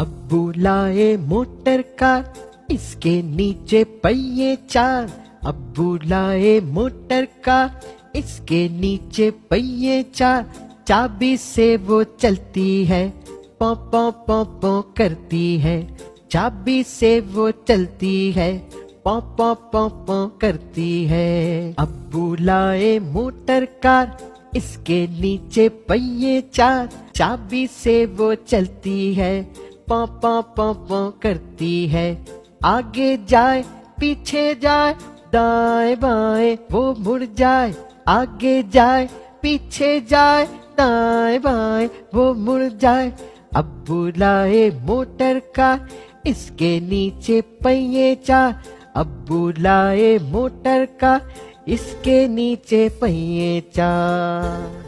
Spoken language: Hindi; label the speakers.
Speaker 1: अब्बू लाए मोटर कार, इसके नीचे पहिए चार। अब्बू लाए मोटर कार, इसके नीचे पहिए चार। चाबी से वो चलती है, पौ पौ पौ पौ करती है। चाबी से वो चलती है, पौ पौ पौ पौ करती है। अब्बू लाए मोटर कार, इसके नीचे पहिए चार। चाबी से वो चलती है, पौ पौ पौ पौ करती है। आगे जाए पीछे जाए, दाएं बाएं वो मुड़ जाए। आगे जाए पीछे जाए, दाएं बाएं वो मुड़ जाए। अब्बू लाए मोटर कार, इसके नीचे पहिए चार। अब्बू लाए मोटर कार, इसके नीचे पहिए चार।